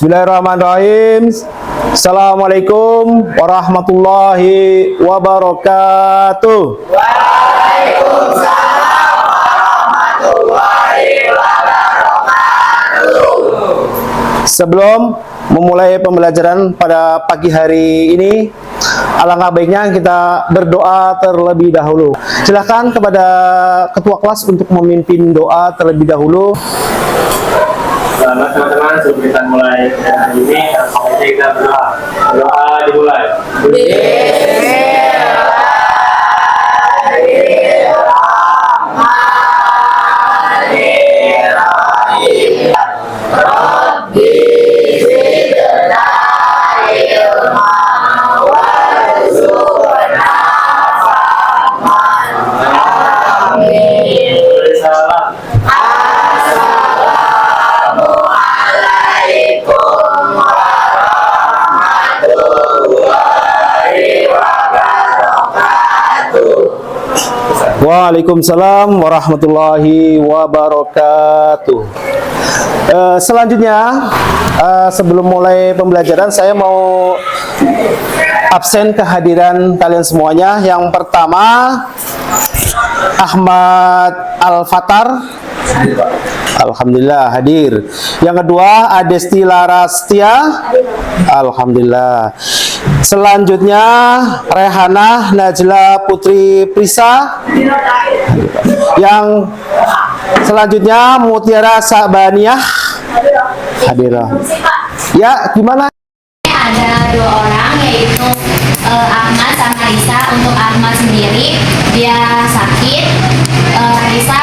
Bismillahirrahmanirrahim. Assalamualaikum warahmatullahi wabarakatuh. Waalaikumsalam warahmatullahi wabarakatuh. Sebelum memulai pembelajaran pada pagi hari ini, alangkah baiknya kita berdoa terlebih dahulu. Silakan kepada ketua kelas untuk memimpin doa terlebih dahulu. Selamat teman-teman, sebelum kita mulai hari ini, selanjutnya kita berdoa. Doa dimulai. Bismillahirrahmanirrahim. Rabbi zidna ilma warzuqna fahman. Amin. Salam. Assalamualaikum warahmatullahi wabarakatuh. Waalaikumsalam warahmatullahi wabarakatuh. Selanjutnya, sebelum mulai pembelajaran, saya mau absen kehadiran kalian semuanya. Yang pertama, Ahmad Al-Fatar. Alhamdulillah hadir. Yang kedua, Adesti Larastia. Alhamdulillah. Selanjutnya, Rehanah Najla Putri Prisa. Yang selanjutnya, Mutiara Sabaniyah. Hadirah. Ya, gimana? Ada dua orang, yaitu Ahmad sama Risa. Untuk Ahmad sendiri dia sakit, Risa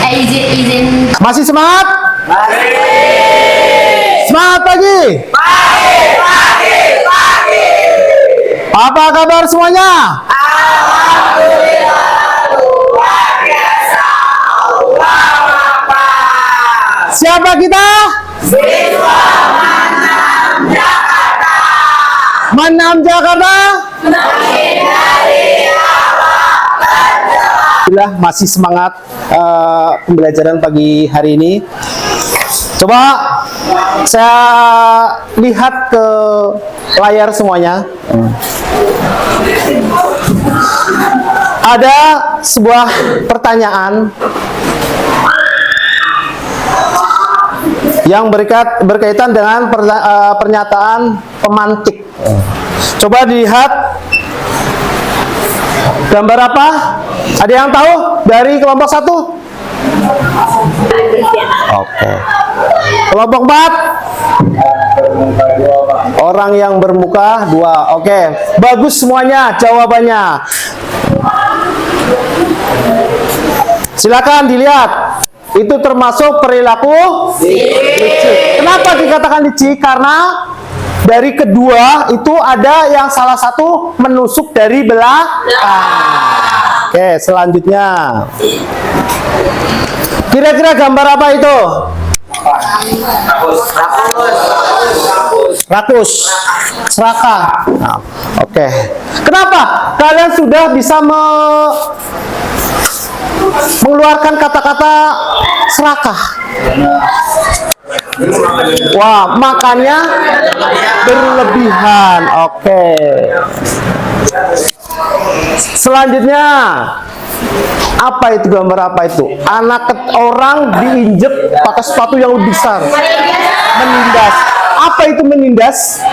izin Masih semangat? Semangat pagi. Apa kabar semuanya? Alhamdulillah luar biasa. Siapa kita? Siswa Manam Jakarta. Manam Jakarta. Menghindari awak tercela. Alhamdulillah masih semangat pembelajaran pagi hari ini. Coba saya lihat ke layar semuanya. Ada sebuah pertanyaan yang berkaitan dengan pernyataan pemantik. Coba dilihat gambar apa? Ada yang tahu dari kelompok 1? Oke. Kelompok 4? Orang yang bermuka 2. Oke. Bagus semuanya jawabannya. Silakan dilihat. Itu termasuk perilaku licik. Kenapa dikatakan licik? Karena dari kedua itu ada yang salah satu menusuk dari belakang. Oke, selanjutnya. Kira-kira gambar apa itu? Rakus. Serakah. Nah, oke. Kenapa? Kalian sudah bisa mengeluarkan kata-kata serakah. Wah, makannya berlebihan. Oke. Selanjutnya, apa itu gambar apa itu? Orang diinjek pakai sepatu yang lebih besar. Menindas. Apa itu menindas?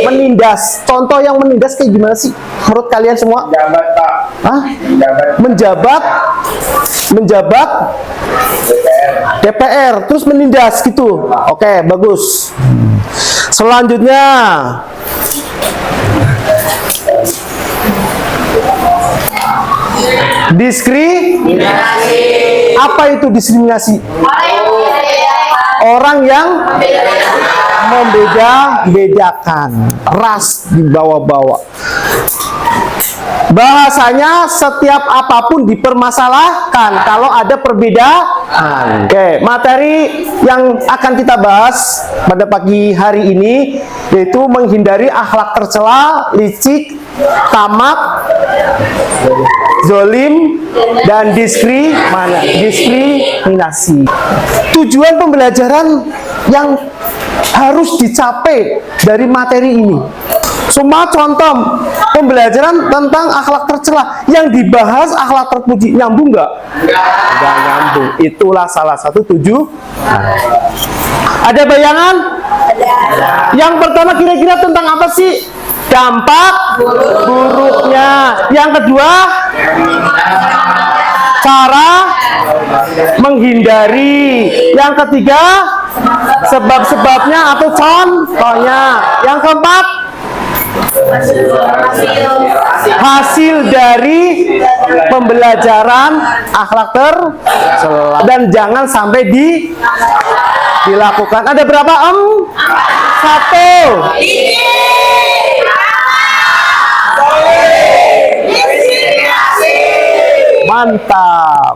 Menindas. Contoh yang menindas kayak gimana sih menurut kalian semua? Menjabat, Pak. Hah? Menjabat DPR, terus menindas gitu. Oke, bagus. Selanjutnya, diskriminasi. Apa itu diskriminasi? Orang yang membeda-bedakan, ras dibawa-bawa. Bahasanya setiap apapun dipermasalahkan kalau ada perbedaan. Oke, materi yang akan kita bahas pada pagi hari ini yaitu menghindari akhlak tercela, licik, tamak, Zolim dan diskriminasi. Tujuan pembelajaran yang harus dicapai dari materi ini. Semua contoh pembelajaran tentang akhlak tercela yang dibahas akhlak terpuji, nyambung nggak? Nggak nyambung. Itulah salah satu tujuan. Ada bayangan? Yang pertama kira-kira tentang apa sih? Dampak buruknya. Yang kedua, cara menghindari. Yang ketiga, sebab-sebabnya atau contohnya. Yang keempat, hasil dari pembelajaran akhlak tercela. Dan jangan sampai dilakukan. Ada berapa? 1. Mantap.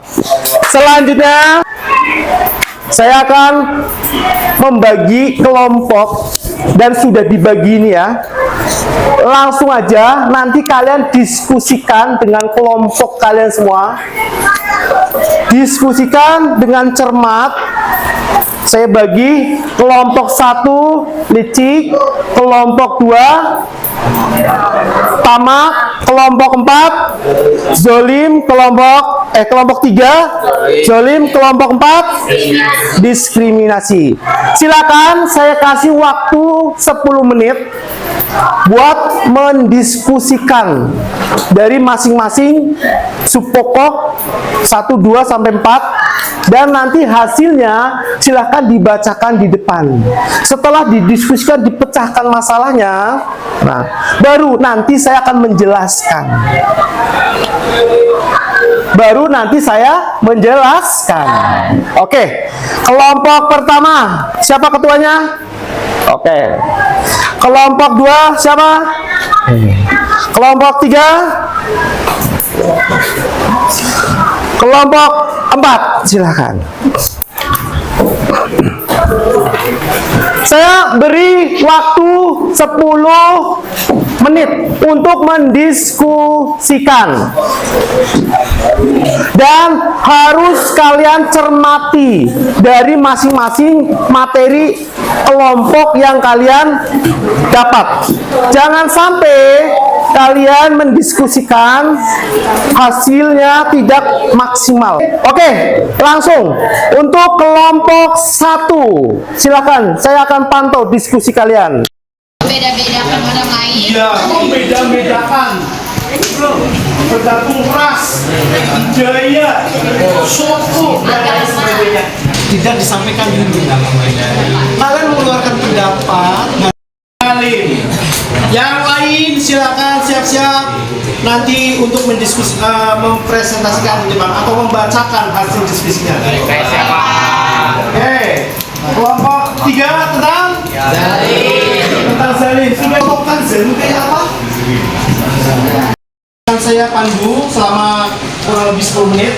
Selanjutnya saya akan membagi kelompok dan sudah dibagi ini ya. Langsung aja nanti kalian diskusikan dengan kelompok kalian semua. Diskusikan dengan cermat. Saya bagi kelompok 1 licik, kelompok 2 tamak, kelompok 4 zolim, kelompok 3 zolim, kelompok 4 diskriminasi. Silakan saya kasih waktu 10 menit buat mendiskusikan dari masing-masing subpokok 1, 2 sampai 4 dan nanti hasilnya silahkan dibacakan di depan. Setelah didiskusikan, dipecahkan masalahnya, nah baru nanti saya akan menjelaskan. Oke, kelompok pertama siapa ketuanya? Oke. Kelompok 2 siapa? Kelompok 3? Kelompok 4 silakan. Saya beri waktu 10 menit untuk mendiskusikan. Dan harus kalian cermati dari masing-masing materi kelompok yang kalian dapat. Jangan sampai kalian mendiskusikan hasilnya tidak maksimal. Oke, langsung untuk kelompok 1 silakan, saya akan pantau diskusi kalian. Beda-bedakan orang lain. Iya, membeda-bedakan. Tergantung ras, budaya, suku, dan lain sebagainya. Tidak disampaikan dulu. Kalian mengeluarkan pendapat. Yang lain silakan siap-siap nanti untuk mempresentasikan di depan atau membacakan hasil diskusinya. Kayak siapa? Oke, kelompok 3 tentang zalim. Sudah ngomongkan zalim kayak apa? Saya pandu selama kurang lebih 10 menit.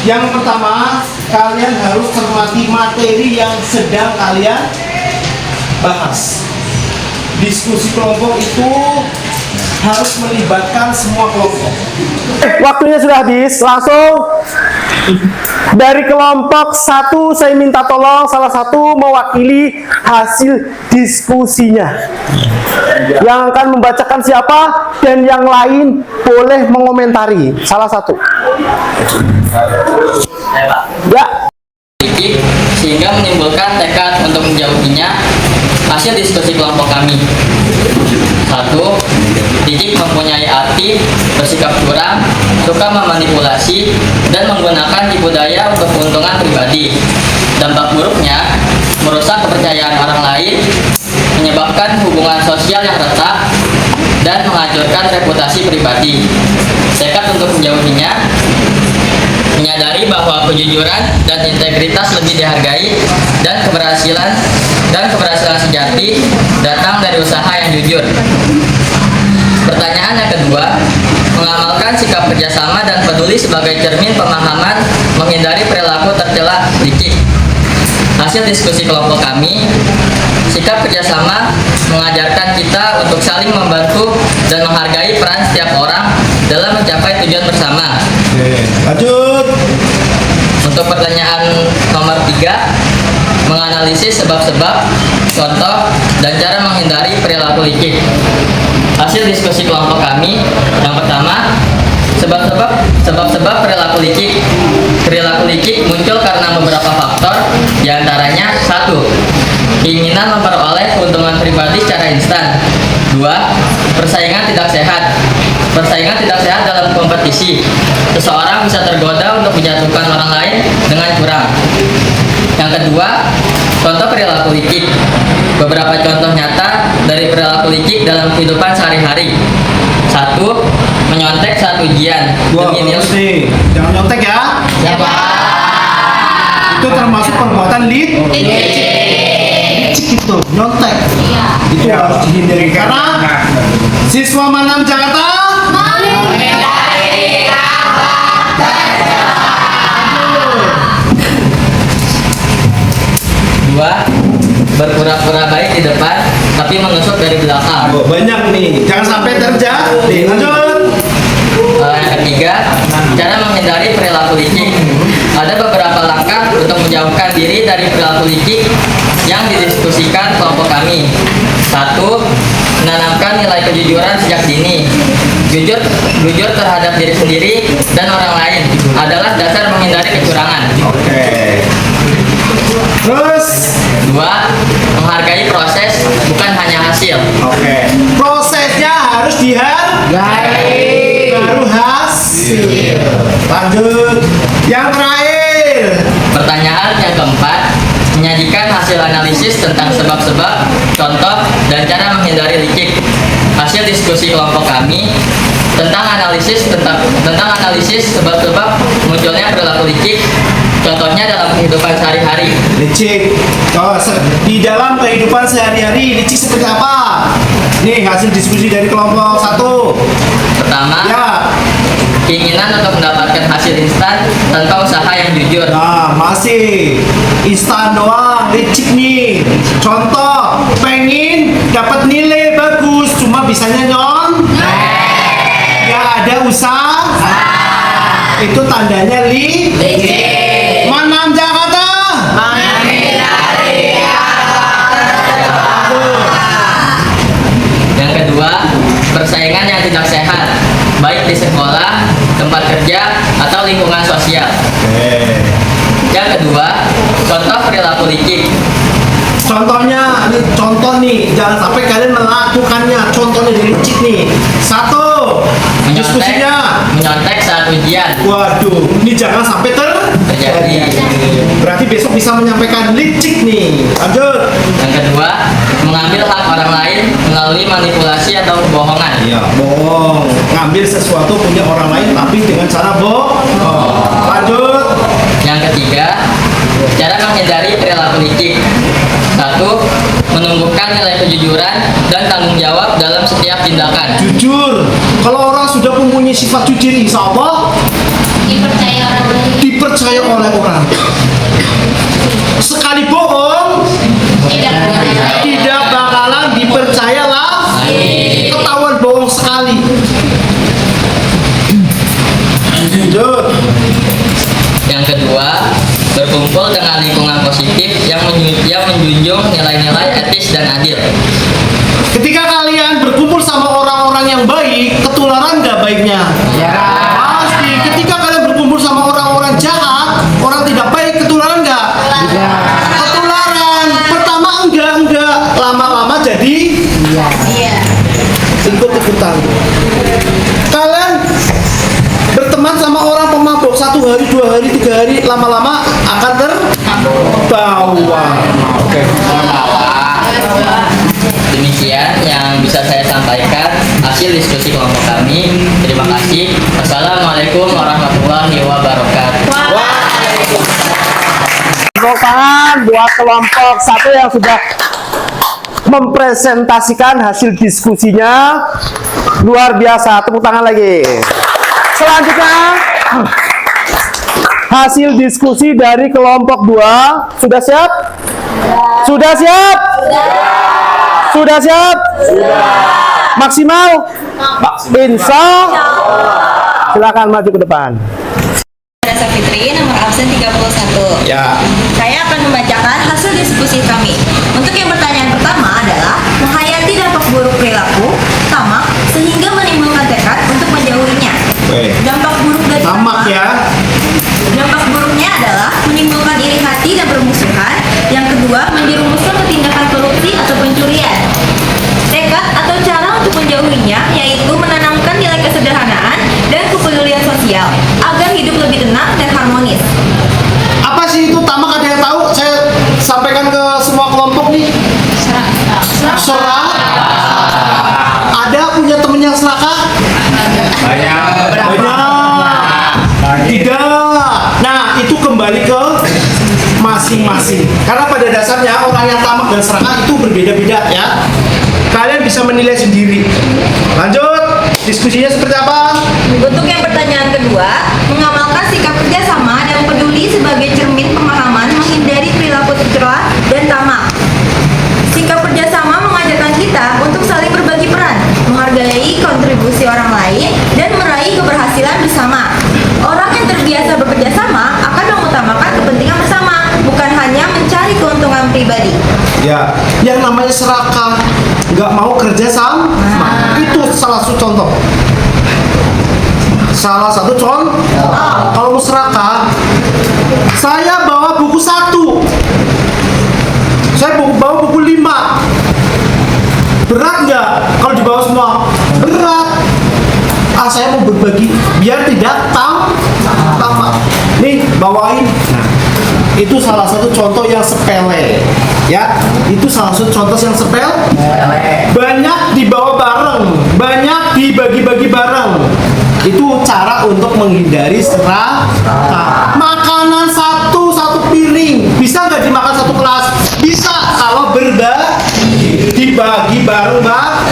Yang pertama, kalian harus cermati materi yang sedang kalian bahas. Diskusi kelompok itu harus melibatkan semua kelompok. Waktunya sudah habis, langsung dari kelompok 1 saya minta tolong salah satu mewakili hasil diskusinya. Yang akan membacakan siapa dan yang lain boleh mengomentari salah satu. Ya. Sehingga menimbulkan tekad untuk menjauhinya. Hasil diskusi kelompok kami: 1. Licik mempunyai arti bersikap curang, suka memanipulasi, dan menggunakan tipu daya untuk keuntungan pribadi. Dampak buruknya, merusak kepercayaan orang lain, menyebabkan hubungan sosial yang retak, dan menghancurkan reputasi pribadi. Tekad untuk menjauhinya: menyadari bahwa kejujuran dan integritas lebih dihargai dan keberhasilan sejati datang dari usaha yang jujur. Pertanyaan yang kedua, mengamalkan sikap kerjasama dan peduli sebagai cermin pemahaman menghindari perilaku tercela licik. Hasil diskusi kelompok kami, sikap kerjasama mengajarkan kita untuk saling membantu dan menghargai peran setiap orang dalam Lanjut. Untuk pertanyaan nomor 3, menganalisis sebab-sebab, contoh, dan cara menghindari perilaku licik. Hasil diskusi kelompok kami, yang pertama, sebab-sebab perilaku licik. Perilaku licik muncul karena beberapa faktor, diantaranya 1. Keinginan memperoleh keuntungan pribadi secara instan. 2. Persaingan tidak sehat. Persaingan tidak sehat dalam kompetisi. Seseorang bisa tergoda untuk menjatuhkan orang lain dengan curang. Yang kedua, contoh perilaku licik. Beberapa contoh nyata dari perilaku licik dalam kehidupan sehari-hari. 1. Menyontek saat ujian. Wah, Demi bagus nih. Jangan nyontek ya. Ya, Pak. Itu termasuk perbuatan licik itu, nyontek. Iya. Itu harus dihindari karena siswa Manam Jakarta Menghindari akhlak tercela. 2. Berpura-pura baik di depan tapi menusuk dari belakang. Oh, banyak nih, jangan sampai terjadi. Lanjut. Yang ketiga, cara menghindari perilaku licik. Ada beberapa langkah untuk menjauhkan diri dari perilaku licik yang didiskusikan kelompok kami. 1. Menanamkan nilai kejujuran sejak dini. Jujur terhadap diri sendiri dan orang lain adalah dasar menghindari kecurangan. Oke. Terus, 2. Menghargai proses, bukan hanya hasil. oke. Prosesnya harus dihargai, baru hasil. Lanjut. Yang terakhir. Pertanyaan yang keempat, menyajikan hasil analisis tentang sebab-sebab, contoh, dan cara menghindari licik. Hasil diskusi kelompok kami tentang analisis sebab-sebab munculnya perilaku licik. Contohnya dalam kehidupan sehari-hari. Licik. Di dalam kehidupan sehari-hari licik seperti apa? Nih hasil diskusi dari kelompok 1. Pertama, Ya. keinginan untuk mendapatkan hasil instan tanpa usaha yang jujur. Nah, masih instan doang, licik nih. Contoh, pengen dapat nilai bagus, cuma bisanya nggak ada usaha. Itu tandanya licik. Manam Jakarta. Menghindari akhlak tercela. Yang kedua, persaingan yang tidak sehat, baik di sekolah, tempat kerja, atau lingkungan sosial. Yang kedua, contoh perilaku licik. Contohnya, ini contoh nih, jangan sampai kalian melakukannya. Contohnya dari licik nih. 1. Diskusinya. Menyontek saat ujian. Waduh, ini jangan sampai Terjadi. Berarti besok bisa menyampaikan licik nih. Lanjut. Yang kedua, mengambil hak orang lain melalui manipulasi atau kebohongan. Iya, bohong. Ngambil sesuatu punya orang lain tapi dengan cara bohong. Lanjut. Yang ketiga, cara menghindari perilaku licik. 1. Menumbuhkan nilai kejujuran dan tanggung jawab dalam setiap tindakan. Jujur. Kalau orang sudah mempunyai sifat jujur, insya Allah Dipercaya orang lain. dipercaya oleh orang. Sekali bohong, tidak bakalan dipercaya lagi. Ketahuan bohong sekali. Lanjut. Yang kedua, berkumpul dengan lingkungan positif yang menjunjung nilai-nilai etis dan adil. Ketika kalian berkumpul sama orang-orang yang baik, ketularan nggak baiknya? Ya. Pasti. Ketika kalian berkumpul sama orang-orang jahat, orang tidak baik, ketularan nggak? Ketularan. Pertama enggak. Lama-lama jadi Iya. ikut-ikutan. Kalian berteman sama orang pemabuk 1 hari, 2 hari, 3 hari, lama-lama akan terbawa. Oke. Demikian yang bisa saya sampaikan hasil diskusi kelompok kami. Terima kasih. Assalamualaikum warahmatullahi wabarakatuh. Tepuk tangan buat kelompok 1 yang sudah mempresentasikan hasil diskusinya. Luar biasa, tepuk tangan lagi. Selanjutnya, hasil diskusi dari kelompok 2. Sudah siap? Sudah siap? Sudah siap? Maksimal? Insya. Silakan maju ke depan. Fitri, nomor absen 31. Ya. Saya akan membacakan hasil diskusi kami. Untuk yang pertanyaan pertama adalah menghayati dampak buruk perilaku tamak sehingga menimbulkan tekad untuk menjauhinya. Oke. Dampak buruk dari Tamak ya. Dampak buruknya adalah menimbulkan iri hati dan permusuhan. Yang kedua, menjerumuskan ke tindakan korupsi atau pencurian. Tekad atau cara untuk menjauhinya yaitu menanamkan nilai kesederhanaan dan kepedulian sosial agar hidup lebih tenang dan harmonis. Apa sih itu tamak, ada yang tahu? Saya sampaikan ke semua kelompok nih. Serakah. Ada punya temen yang serakah? Banyak. Tidak. Nah, itu kembali ke masing-masing. Karena pada dasarnya orang yang tamak dan serakah itu berbeda-beda ya. Kalian bisa menilai sendiri. Lanjut, diskusinya seperti apa? Untuk yang pertanyaan kedua, mengamalkan sikap kerjasama dan peduli sebagai cermin pemahaman menghindari perilaku tercela dan tamak. Sikap kerjasama mengajarkan kita untuk saling berbagi peran, menghargai kontribusi orang lain, dan meraih keberhasilan bersama. Orang yang terbiasa bekerja sama akan mengutamakan kepentingan bersama, bukan hanya mencari keuntungan pribadi. Ya, yang namanya serakah, nggak mau kerja sama, itu salah satu contoh. Salah satu contoh. Kalau mau serakah, saya bawa buku 1, saya bawa buku 5. Berat nggak kalau dibawa semua? Berat. Saya mau berbagi biar tidak tamak. Nih, bawain. Nah, itu salah satu contoh yang sepele. Ya, itu salah satu contoh yang sepele. Banyak dibawa bareng, banyak dibagi-bagi bareng. Itu cara untuk menghindari serakah. Makanan satu piring, bisa nggak dimakan satu kelas? Bisa kalau berbagi, dibagi bareng,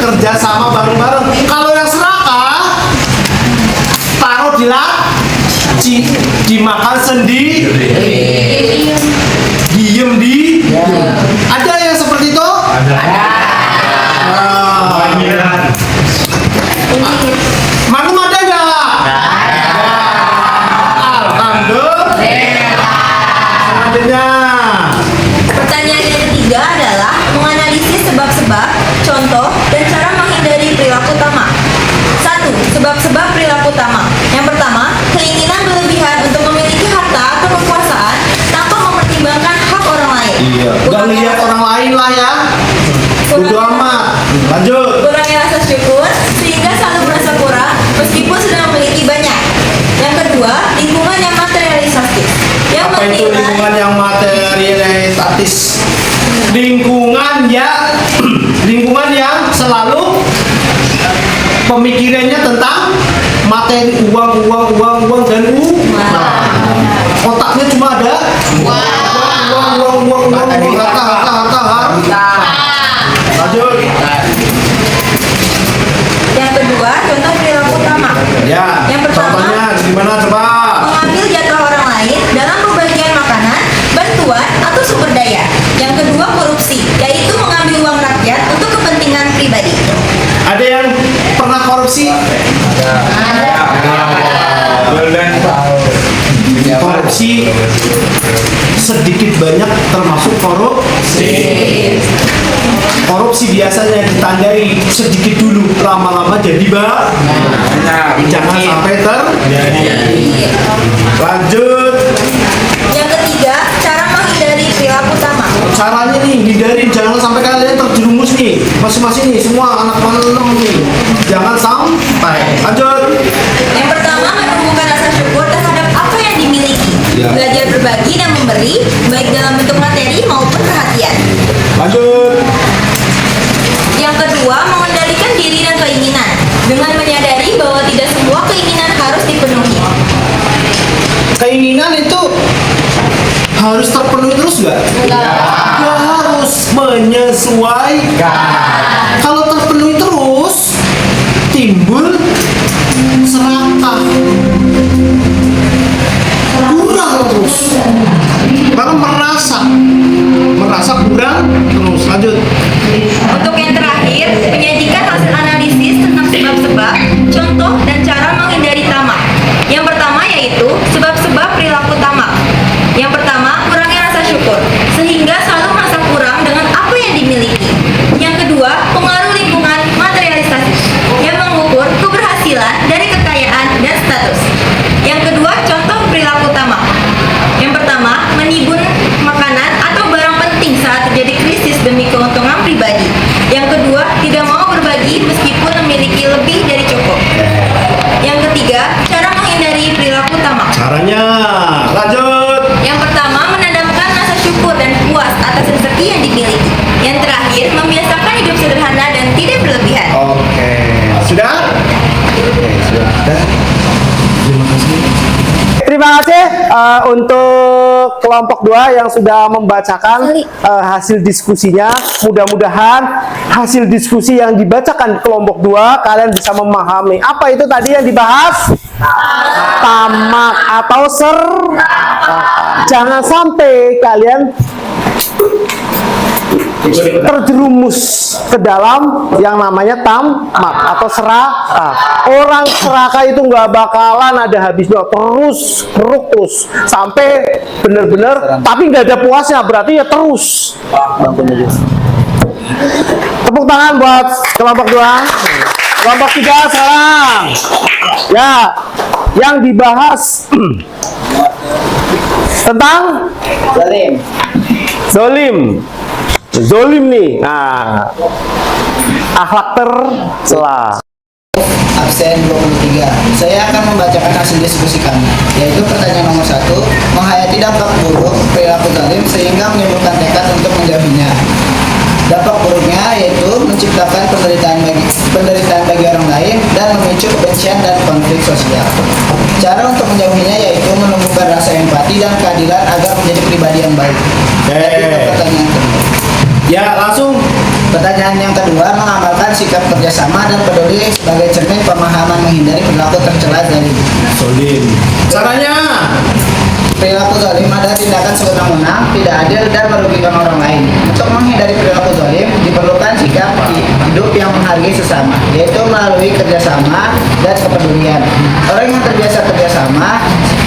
kerja sama bareng-bareng. Kalau yang serakah, taruh di laci, dimakan sendiri, diem di. Ada yang seperti itu? Maklum ada nggak? Alhamdulillah. Selanjutnya. Pertanyaan yang ketiga adalah menganalisis sebab-sebab, contoh, dan cara menghindari perilaku tamak. 1. Sebab-sebab perilaku tamak. Yang pertama, keinginan berlebihan untuk memiliki harta atau kekuasaan tanpa mempertimbangkan hak orang lain. Iya. Gak ngeliat orang lain lah ya. Bodo amat. Lanjut. Kurangnya rasa syukur sehingga selalu merasa kurang meskipun sudah memiliki banyak. Yang kedua, lingkungan yang materialistis. Yang Apa itu menilai- lingkungan yang materialistis? Lingkungan yang selalu pemikirannya tentang materi, uang dan otaknya cuma ada uang, harta. Lanjut. Yang kedua, contoh perilaku tamak. Ya, Yang pertama, contohnya gimana coba? mengambil jatah orang lain dalam pembagian makanan, bantuan, atau sumber daya. Yang kedua, korupsi, yaitu mengambil uang rakyat untuk kepentingan pribadi. Ada yang pernah korupsi? Korupsi sedikit banyak termasuk korupsi. Korupsi biasanya ditandai sedikit dulu, lama-lama jadi jangan sampai terjadi. Lanjut. Yang ketiga, cara menghindari perilaku tamak. Caranya nih, hindarin, jangan sampai kalian terjerumus nih, masing-masing nih, semua anak malam nih, jangan sampai. Lanjut. Yang pertama, menumbuhkan rasa syukur terhadap apa yang dimiliki. Ya. Belajar berbagi dan memberi, baik dalam bentuk materi maupun perhatian. Lanjut. Yang kedua, mengendalikan diri dan keinginan dengan menyadari bahwa tidak semua keinginan harus dipenuhi. Keinginan itu harus terpenuhi terus nggak? Ya harus menyesuaikan. Kalau terpenuhi terus, timbul serakah. Kurang terus. Karena merasa kurang terus. Lanjut. Untuk yang terakhir, menyajikan hasil analisis tentang sebab-sebab, contoh, dan cara menghindari tamak. Yang pertama yaitu sebab-sebab perilaku lagi meskipun memiliki lebih dari cukup. Yang ketiga, cara menghindari perilaku tamak. Caranya, lanjut. Yang pertama, menanamkan rasa syukur dan puas atas rezeki yang dimiliki. Yang terakhir, membiasakan hidup sederhana dan tidak berlebihan. Oke, sudah? Oke, sudah. Terima kasih. Terima kasih untuk kelompok 2 yang sudah membacakan hasil diskusinya. Mudah-mudahan hasil diskusi yang dibacakan kelompok 2 kalian bisa memahami. Apa itu tadi yang dibahas? Tamak atau jangan sampai kalian terjerumus ke dalam yang namanya tamak atau serakah. Orang serakah itu nggak bakalan ada habisnya, terus sampai benar-benar, tapi nggak ada puasnya, berarti ya terus. Tepuk tangan buat kelompok 2. Kelompok 3 sekarang. Ya, yang dibahas tentang Zolim nih. Nah, akhlak tercela. Absen 23. Saya akan membacakan hasil diskusi kami, yaitu pertanyaan nomor 1, menghayati dampak buruk perilaku zalim sehingga menimbulkan tekad untuk menjauhinya. Dampak buruknya yaitu menciptakan penderitaan bagi orang lain dan memicu kebencian dan konflik sosial. Cara untuk menjauhinya yaitu menumbuhkan rasa empati dan keadilan agar menjadi pribadi yang baik. Pertanyaan kedua. Ya, langsung. Pertanyaan yang kedua, mengamalkan sikap kerjasama dan peduli sebagai cermin pemahaman menghindari perilaku tercela zalim. Caranya, perilaku zalim adalah tindakan sewenang-wenang, tidak adil dan merugikan orang lain. Untuk menghindari perilaku zalim diperlukan sikap hidup yang menghargai sesama, yaitu melalui kerjasama dan kepedulian. Orang yang terbiasa kerjasama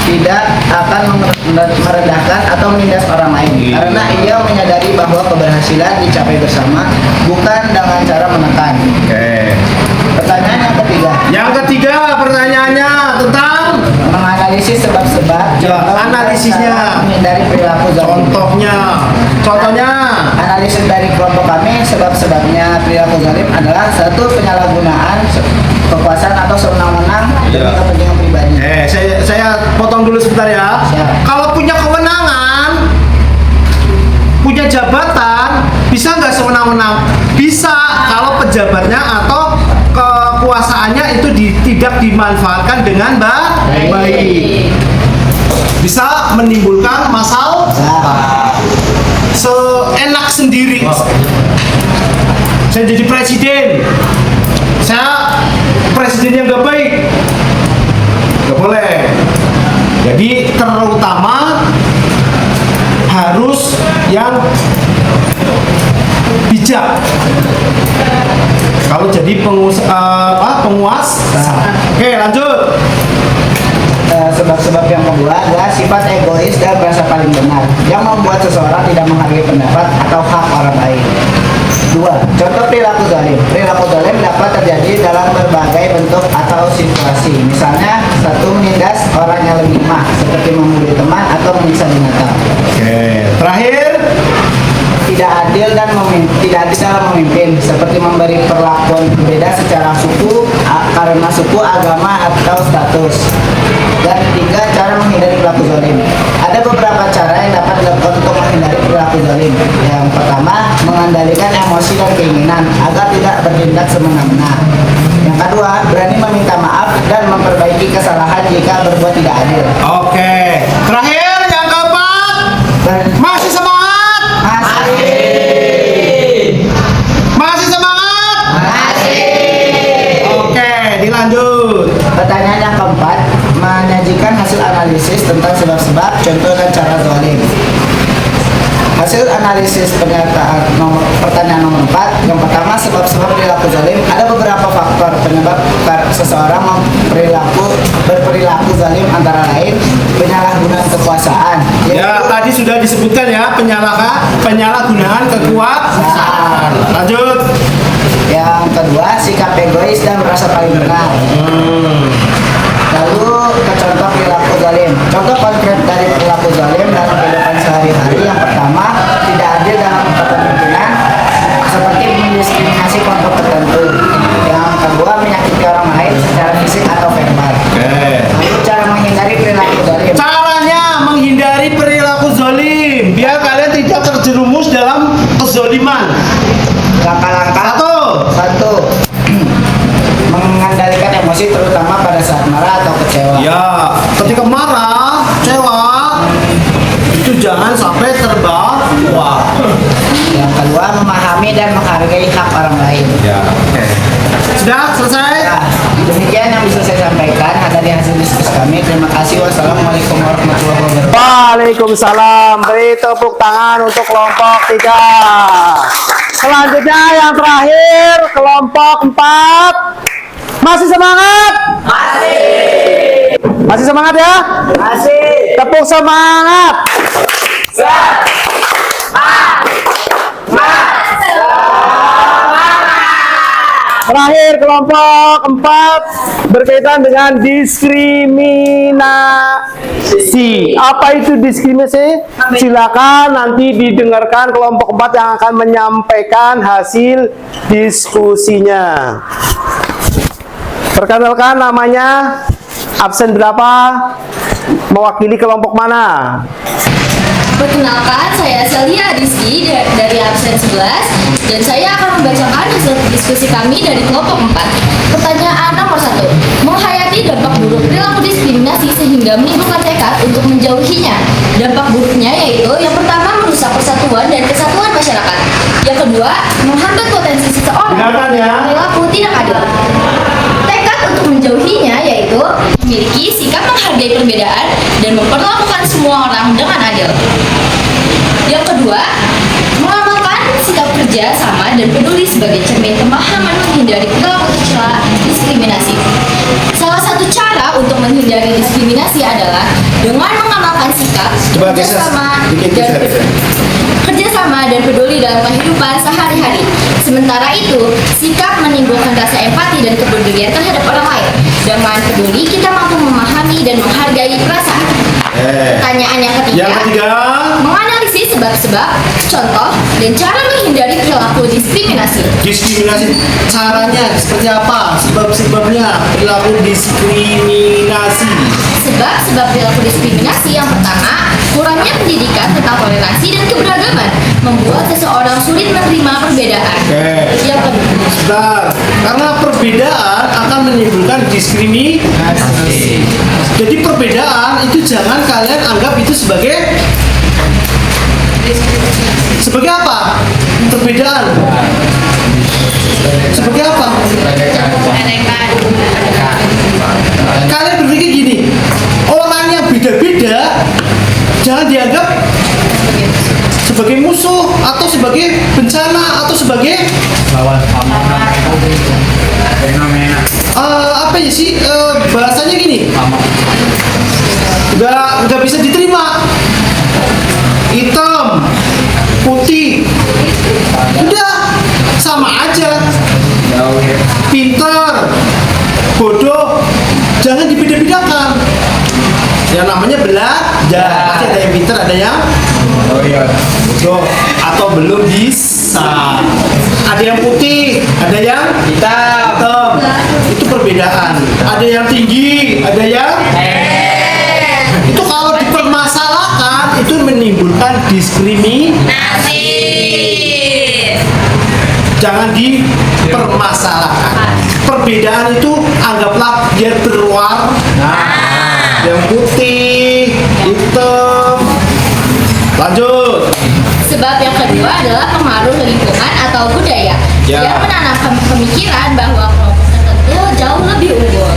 tidak akan merendahkan atau menindas orang lain, karena ia menyadari bahwa keberhasilan dicapai bersama, bukan dengan cara menekan. Pertanyaan yang ketiga. Yang ketiga pertanyaannya tentang Menganalisis sebab-sebab. ya, analisisnya. Menghindari perilaku zalim. Contohnya. Analisis dari kelompok kami, sebab-sebabnya perilaku zalim adalah 1. Penyalahgunaan kekuasaan atau sewenang-wenang demi kepentingan pribadi. Saya potong dulu sebentar ya. Siap. Kalau punya kewenangan, punya jabatan, bisa nggak sewenang-wenang? Bisa, kalau pejabatnya atau kekuasaannya itu tidak dimanfaatkan dengan baik. Bisa menimbulkan masalah seenak sendiri. Saya jadi presiden, saya presidennya nggak baik, nggak boleh. Jadi terutama harus yang bijak. Kalau jadi penguas. Oke, lanjut. Sebab-sebab yang kedua adalah sifat egois dan merasa paling benar yang membuat seseorang tidak menghargai pendapat atau hak orang lain. 2. Contoh perilaku zalim. Perilaku zalim dapat terjadi dalam berbagai bentuk atau situasi. Misalnya, 1. Menindas orang yang lebih lemah, seperti membuli teman atau menyiksa binatang. Oke, terakhir. Tidak adil dalam memimpin, seperti memberi perlakuan berbeda secara suku, karena suku, agama, atau status. Dan 3. Cara menghindari perilaku zalim. Ada beberapa cara yang dapat dilakukan untuk menghindari perilaku zalim. Yang pertama, mengendalikan emosi dan keinginan agar tidak bertindak semena-mena. Yang kedua, berani meminta maaf dan memperbaiki kesalahan jika berbuat tidak adil. Oke, terakhir yang keempat. Masih semangat? Masih semangat? Oke, dilanjut. Pertanyaan yang keempat, menyajikan hasil analisis tentang sebab-sebab, contoh dan cara zalim. Hasil analisis pertanyaan nomor 4. Yang pertama, sebab-sebab perilaku zalim. Ada beberapa faktor penyebab seseorang berperilaku zalim, antara lain penyalahgunaan kekuasaan. Ya, tadi sudah disebutkan ya, penyalahgunaan kekuasaan. Lanjut. Yang kedua, sikap egois dan merasa paling benar. Lalu ke contoh perilaku zalim. Contoh konkret dari perilaku zalim dalam kehidupan sehari-hari. Yang pertama, tidak adil dalam kepemimpinan, seperti mendiskriminasi kelompok tertentu. dan menghargai hak orang lain. Sudah selesai? Nah, demikian yang bisa saya sampaikan dari hasil diskusi kami. Terima kasih. Wassalamualaikum warahmatullahi wabarakatuh. Waalaikumsalam. Beri tepuk tangan untuk kelompok 3. Selanjutnya yang terakhir kelompok 4. Masih semangat? Masih semangat ya? Masih. Tepuk semangat. Terakhir kelompok 4 berkaitan dengan diskriminasi. Apa itu diskriminasi? Silakan nanti didengarkan kelompok 4 yang akan menyampaikan hasil diskusinya. Perkenalkan namanya, absen berapa, mewakili kelompok mana? Perkenalkan, saya Celia Adisti dari absen 11 dan saya akan membacakan hasil diskusi kami dari kelompok 4. Pertanyaan nomor 1. Menghayati dampak buruk perilaku diskriminasi sehingga menimbulkan tekad untuk menjauhinya. Dampak buruknya yaitu yang pertama merusak persatuan dan kesatuan masyarakat. Yang kedua, menghambat potensi seseorang Dengarkan ya. perilaku tidak adil. Tekad untuk menjauhinya yaitu memiliki sikap menghargai perbedaan dan memperlakukan semua orang dengan adil. Yang kedua, mengamalkan sikap kerja sama dan peduli sebagai cermin pemahaman menghindari perilaku tercela diskriminasi. Salah satu cara untuk menghindari diskriminasi adalah dengan mengamalkan sikap kerjasama dan peduli dalam kehidupan sehari-hari. Sementara itu, sikap menimbulkan rasa empati dan kepedulian terhadap orang lain. Dengan peduli, kita mampu memahami dan menghargai perasaan. Pertanyaan yang ketiga, menganalisis sebab-sebab, contoh, dan cara menghindari perilaku diskriminasi. Diskriminasi caranya seperti apa? Sebab-sebabnya perilaku diskriminasi. Sebab-sebab perilaku diskriminasi yang pertama, kurangnya pendidikan tentang toleransi dan keberagaman membuat seseorang sulit menerima perbedaan. Yang kedua, Sebentar, karena perbedaan akan menimbulkan diskriminasi. Jadi perbedaan itu jangan kalian anggap itu sebagai apa? Perbedaan. Sebagai apa? Kalian berpikir gini, orang yang beda-beda jangan dianggap sebagai musuh atau sebagai bencana atau sebagai apa ya sih bahasanya gini, nggak bisa diterima. Hitam, putih, udah sama aja. Pintar, bodoh, jangan dibeda-bedakan. Yang namanya belajar, pasti ada yang pintar, ada yang bodoh atau belum bisa. Ada yang putih, ada yang hitam. Itu perbedaan. Ada yang tinggi, ada yang itu kalau dipermasalahkan itu menimbulkan diskriminasi. Jangan dipermasalahkan. Perbedaan itu anggaplah biar berwarna. Yang putih, hitam. Lanjut. sebab yang kedua adalah pengaruh lingkungan atau budaya yang menanamkan pemikiran bahwa kelompok tertentu jauh lebih unggul.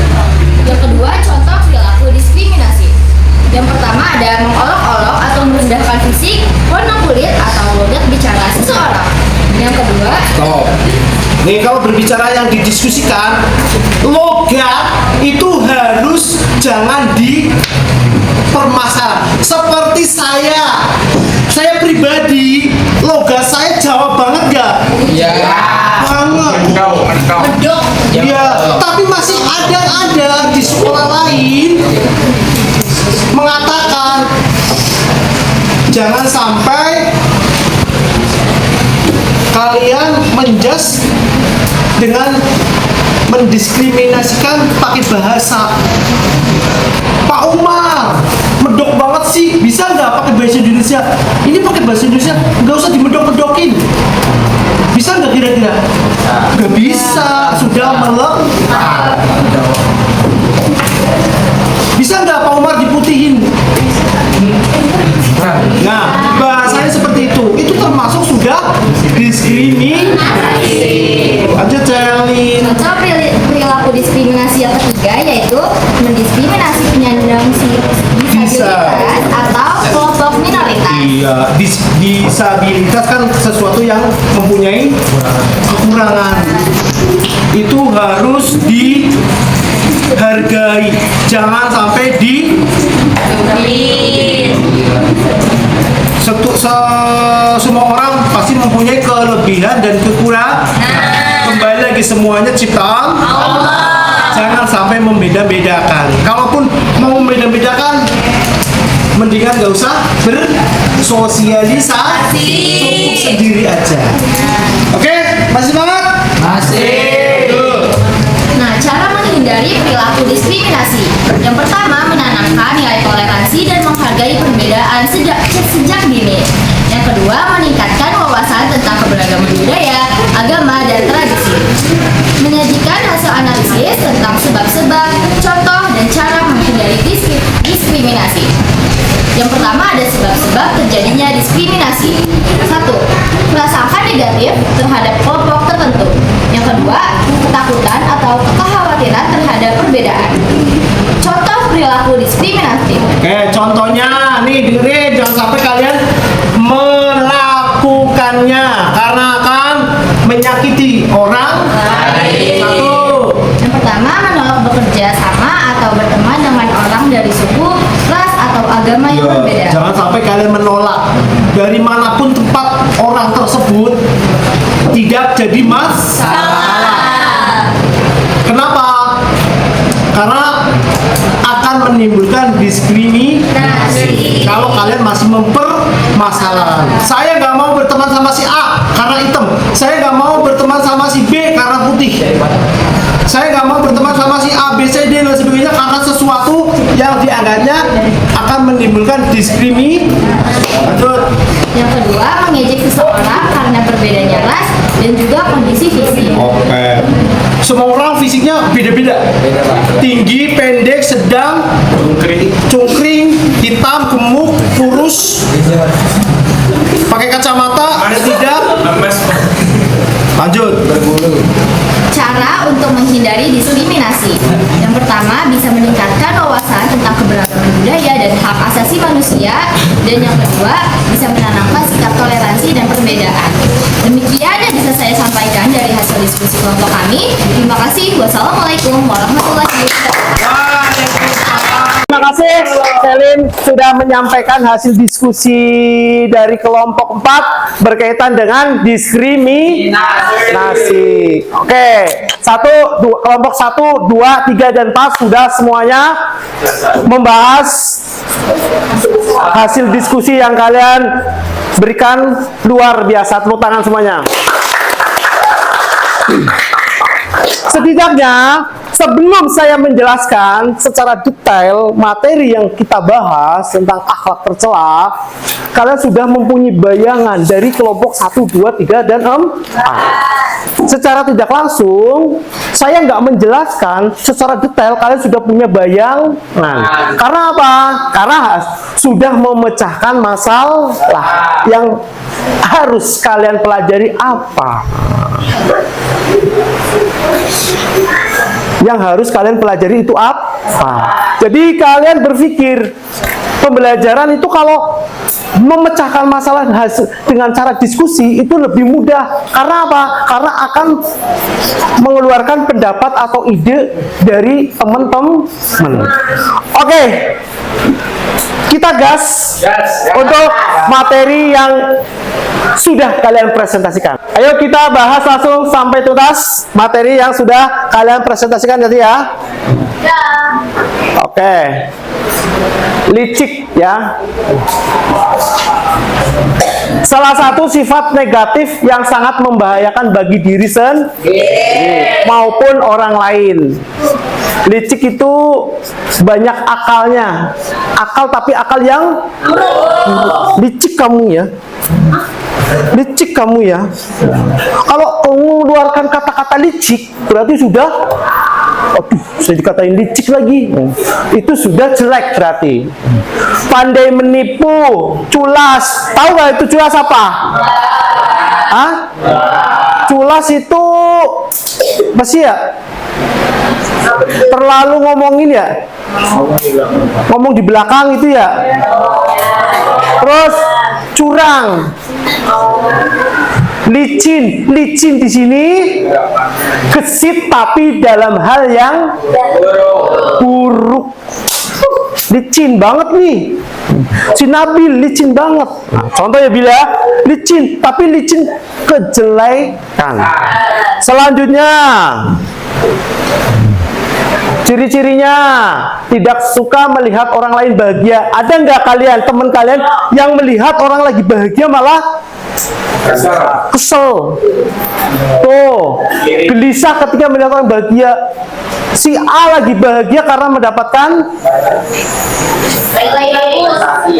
Yang kedua, contoh perilaku diskriminasi. Yang pertama ada mengolok-olok atau merendahkan fisik, warna kulit atau logat bicara seseorang. Yang kedua, Stop. Nih kalau berbicara yang didiskusikan, logat itu harus jangan dipermasalahkan. Seperti saya pribadi, logat saya Jawa banget gak? Iya. Banget. medok. Iya. Tapi masih ada di sekolah lain mengatakan jangan sampai kalian menjudge dengan mendiskriminasikan pakai bahasa. Pak Umar, medok banget sih, bisa nggak pakai bahasa Indonesia? Ini pakai bahasa Indonesia, nggak usah dimedok-medokin. Bisa nggak kira-kira? Nggak bisa, sudah melekat. Bisa nggak Pak Umar diputihin? Nah, bahasanya seperti itu termasuk sudah diskriminasi. perilaku diskriminasi yang ketiga yaitu mendiskriminasi penyandang disabilitas atau kelompok minoritas. Iya, disabilitas kan sesuatu yang mempunyai kekurangan. Itu harus dihargai, jangan sampai semua orang pasti mempunyai kelebihan dan kekurangan. Kembali lagi semuanya ciptaan Allah. Jangan sampai membeda-bedakan. Kalaupun mau membeda-bedakan, mendingan gak usah bersosialisasi, cukup sendiri aja. Oke, masih semangat? Masih. Nah, cara menghindari perilaku diskriminasi. Yang pertama, menanamkan nilai toleransi dan menghargai perbedaan sejak dini. Yang kedua, meningkatkan wawasan tentang keberagaman budaya, agama, dan tradisi. Menyajikan hasil analisis tentang sebab-sebab, contoh, dan cara menghindari diskriminasi. Yang pertama ada sebab-sebab terjadinya diskriminasi. 1. Prasangka negatif terhadap kelompok tertentu. Yang kedua, ketakutan atau kekhawatiran terhadap perbedaan. Contoh perilaku diskriminatif. Oke, contohnya nih dengerin, jangan sampai kalian melakukannya karena akan menyakiti orang lain. 1. Yang pertama, menolak bekerja sama atau berteman dengan orang dari suku, ras, atau agama yang berbeda. Jangan sampai kalian menolak dari manapun tempat orang tersebut tidak jadi masalah. Kenapa? Karena akan menimbulkan diskriminasi kalau kalian masih mempermasalahkan. Saya nggak mau berteman sama si A karena hitam. Saya nggak mau berteman sama si B karena putih. Saya nggak mau berteman sama si A, B, C, D dan sebagainya karena sesuatu yang dianggapnya akan menimbulkan diskriminasi. Lanjut. Yang kedua, mengejek seseorang karena berbedanya ras dan juga kondisi fisik. Oke. Semua orang fisiknya beda-beda. Tinggi, pendek, sedang, cungkring, hitam, gemuk, kurus, pakai kacamata, ada tidak? Lanjut. Cara untuk menghindari diskriminasi. Yang pertama, bisa meningkatkan wawasan tentang keberagaman budaya dan hak asasi manusia. Dan yang kedua, bisa menanamkan sikap toleransi dan perbedaan. Demikian yang bisa saya sampaikan dari hasil diskusi kelompok kami. Terima kasih. Wassalamualaikum warahmatullahi wabarakatuh. Terima kasih Selin sudah menyampaikan hasil diskusi dari kelompok 4 berkaitan dengan diskriminasi. Oke, kelompok 1, 2, 3, dan 4 sudah semuanya membahas hasil diskusi yang kalian berikan luar biasa. Tepuk tangan semuanya. Setidaknya sebelum saya menjelaskan secara detail materi yang kita bahas tentang akhlak tercela, kalian sudah mempunyai bayangan dari kelompok 1, 2, 3, dan 4. Secara tidak langsung, saya nggak menjelaskan secara detail, kalian sudah punya bayangan. Karena apa? Karena sudah memecahkan masalah yang harus kalian pelajari apa? Yang harus kalian pelajari itu apa? Jadi kalian berpikir pembelajaran itu kalau memecahkan masalah dengan cara diskusi itu lebih mudah. Karena apa? Karena akan mengeluarkan pendapat atau ide dari teman-teman. Oke, kita gas untuk materi yang sudah kalian presentasikan. Ayo kita bahas langsung sampai tuntas materi yang sudah kalian presentasikan tadi ya. Oke. Licik ya. Salah satu sifat negatif yang sangat membahayakan bagi diri sendiri maupun orang lain. Licik itu banyak akalnya. Akal tapi akal yang licik kamu ya. Licik kamu ya. Kalau mengeluarkan kata-kata licik berarti sudah, aduh, saya dikatain licik lagi. Itu sudah jelek berarti. Pandai menipu, culas. Tahu nggak itu culas apa? Hah? Culas itu apa sih ya? Terlalu ngomongin ya? Ngomong di belakang itu ya? Terus curang. Licin di sini gesit tapi dalam hal yang buruk. Licin banget nih. Si Nabil licin banget. Nah, contoh ya Bila, licin tapi licin kejelekan. Selanjutnya, ciri-cirinya tidak suka melihat orang lain bahagia. Ada nggak kalian, teman kalian yang melihat orang lagi bahagia malah kesel? Tuh, gelisah ketika melihat orang bahagia. Si A lagi bahagia karena mendapatkan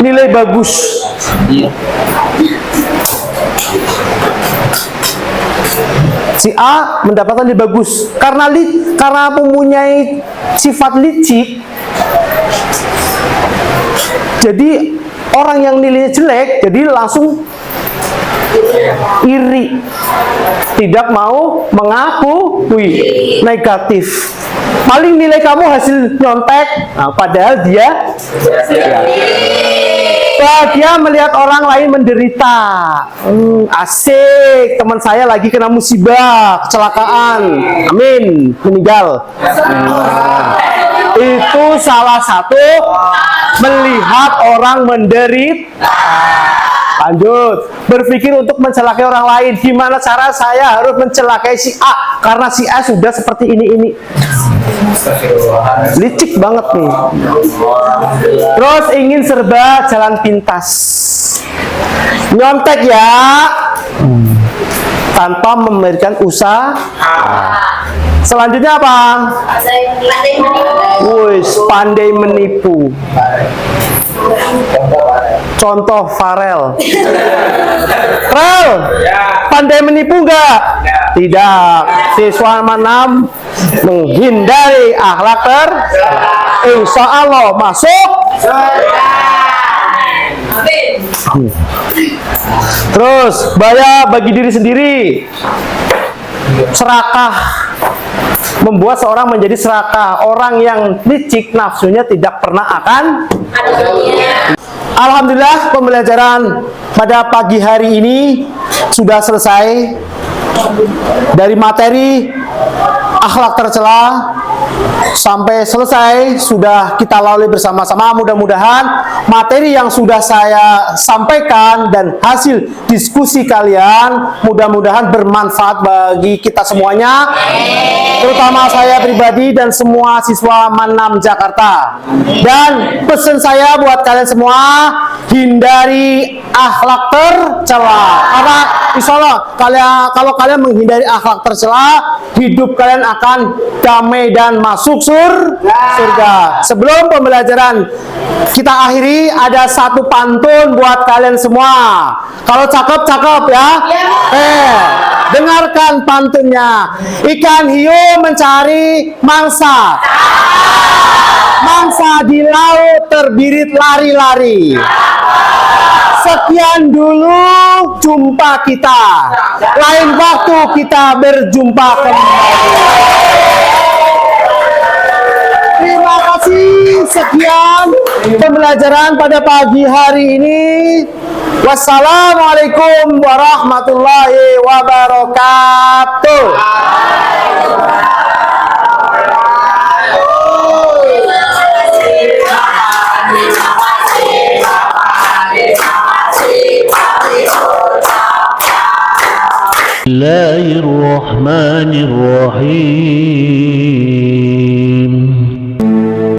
nilai bagus. Si A mendapatkan nilai bagus karena mempunyai sifat licik. Jadi orang yang nilainya jelek jadi langsung iri, tidak mau mengakui negatif. Paling nilai kamu hasil nyontek, nah, padahal dia bahagia melihat orang lain menderita. Asik, teman saya lagi kena musibah, kecelakaan, amin, meninggal. Itu salah satu melihat orang menderita. Lanjut, berpikir untuk mencelakai orang lain. Gimana cara saya harus mencelakai si A karena si A sudah seperti ini. Licik banget nih. Terus ingin serba jalan pintas. Nyontek ya, tanpa memberikan usaha. Selanjutnya apa? Pandai menipu. Contoh Farel. Farel, pandai menipu enggak? Tidak. Siswa 6 menghindari akhlak insya Allah masuk. Terus bagi diri sendiri. Serakah, membuat seorang menjadi serakah. Orang yang licik nafsunya tidak pernah akan. Alhamdulillah, pembelajaran pada pagi hari ini sudah selesai. Dari materi akhlak tercela sampai selesai sudah kita lalui bersama-sama. Mudah-mudahan materi yang sudah saya sampaikan dan hasil diskusi kalian mudah-mudahan bermanfaat bagi kita semuanya, terutama saya pribadi dan semua siswa Manam Jakarta. Dan pesan saya buat kalian semua, hindari akhlak tercela, karena insya Allah kalau kalian menghindari akhlak tercela, hidup kalian akan damai dan masuk surga. Sebelum pembelajaran kita akhiri, ada satu pantun buat kalian semua. Kalau cakep ya. Dengarkan pantunnya. Ikan hiu mencari mangsa. Mangsa di laut terbirit lari-lari. Sekian dulu jumpa kita. Lain waktu kita berjumpa kembali. Terima kasih. Sekian pembelajaran pada pagi hari ini. Wassalamualaikum warahmatullahi wabarakatuh. الله الرحمن الرحيم